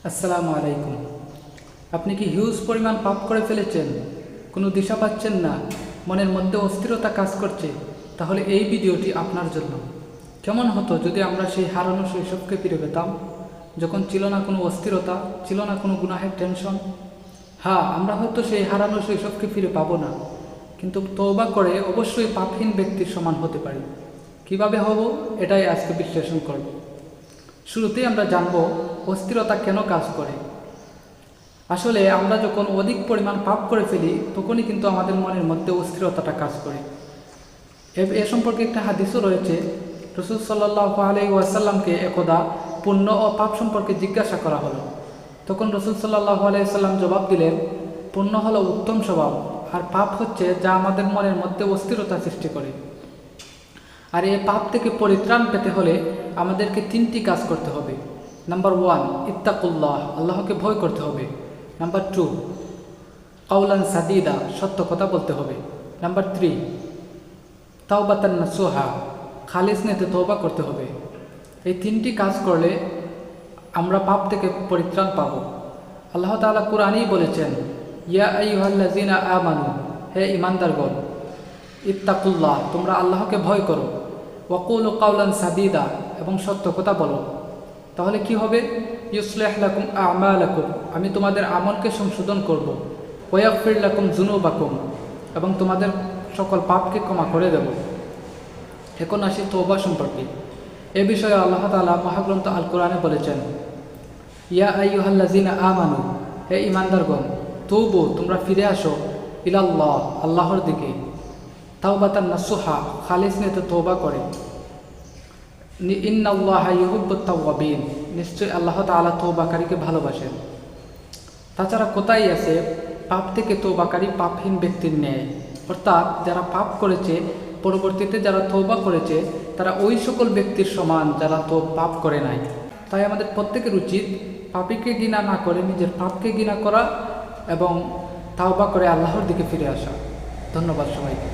আসসালামু আলাইকুম। আপনি কি হিউজ পরিমাণ পাপ করে ফেলেছেন, কোনো দিশা পাচ্ছেন না, মনের মধ্যে অস্থিরতা কাজ করছে? তাহলে এই ভিডিওটি আপনার জন্য। কেমন হতো যদি আমরা সেই হারানো শৈশবকে ফিরে পেতাম, যখন ছিল না কোনো অস্থিরতা, ছিল না কোনো গুনাহের টেনশন? হ্যাঁ, আমরা হয়তো সেই হারানো শৈশবকে ফিরে পাবো না, কিন্তু তওবা করে অবশ্যই পাপহীন ব্যক্তির সমান হতে পারি। কিভাবে হব, এটাই আজকে বিশ্লেষণ করব। শুরুতেই আমরা জানব অস্থিরতা কেন কাজ করে। আসলে আমরা যখন অধিক পরিমাণ পাপ করে ফেলি, তখনই কিন্তু আমাদের মনের মধ্যে অস্থিরতাটা কাজ করে। এ সম্পর্কে একটা হাদিসও রয়েছে। রাসূল সাল্লাল্লাহু আলাইহি ওয়াসাল্লামকে একদা পুণ্য ও পাপ সম্পর্কে জিজ্ঞাসা করা হলো। তখন রাসূল সাল্লাল্লাহু আলাইহি ওয়াসাল্লাম জবাব দিলেন, পুণ্য হলো উত্তম স্বভাব, আর পাপ হচ্ছে যা আমাদের মনের মধ্যে অস্থিরতা সৃষ্টি করে। আর এই পাপ থেকে পরিত্রাণ পেতে হলে আমাদেরকে 3টি কাজ করতে হবে। নাম্বার 1, ইত্তাকুল্লাহ, আল্লাহকে ভয় করতে হবে। নাম্বার 2, কাউলান সাদিদা, সত্য কথা বলতে হবে। নাম্বার 3, তাওবাতান নাসুহা, খালিস নিয়তে তওবা করতে হবে। এই 3টি কাজ করলে আমরা পাপ থেকে পরিত্রাণ পাব। আল্লাহ তাআলা কুরআনেই বলেছেন, ইয়া আইয়ুহাল্লাযিনা আমানু, হে ঈমানদারগণ, ইত্তাকুল্লাহ, তোমরা আল্লাহকে ভয় করো, ওয়াকুলু কাউলান সাদিদা, এবং সত্য কথা বলো। তাহলে কি হবে? ইউসলিহ লাকুম আমালাকুম, আমি তোমাদের আমলকে সংশোধন করব। ওয়াগফির লাকুম যুনুবাকুম, এবং তোমাদের সকল পাপকে ক্ষমা করে দেব। এখন আসি তওবা সম্পর্কে। এ বিষয়ে আল্লাহ তাআলা মহাগ্রন্থ আল কোরআনে বলেছেন, ইয়া আইয়ুহাল্লাযিনা আমানু, হে ঈমানদারগণ, তুবু, তোমরা ফিরে আসো, ইলাল্লাহ, আল্লাহর দিকে, তাওবাতান নাসুহা, খালিস নিয়তে তওবা করে। ইন্নাল্লাহা ইউহিব্বুত তাওয়াবিন, নিশ্চয় আল্লাহ তাআলা তওবাকারীকে ভালোবাসেন। তাছাড়া কোথায় আছে পাপ থেকে তওবাকারী পাপহীন ব্যক্তির ন্যায়, অর্থাৎ যারা পাপ করেছে পরবর্তীতে যারা তওবা করেছে তারা ওই সকল ব্যক্তির সমান যারা পাপ করে নাই। তাই আমাদের প্রত্যেকের উচিত পাপীকে ঘৃণা না করে নিজের পাপকে ঘৃণা করা এবং তওবা করে আল্লাহর দিকে ফিরে আসা। ধন্যবাদ সবাইকে।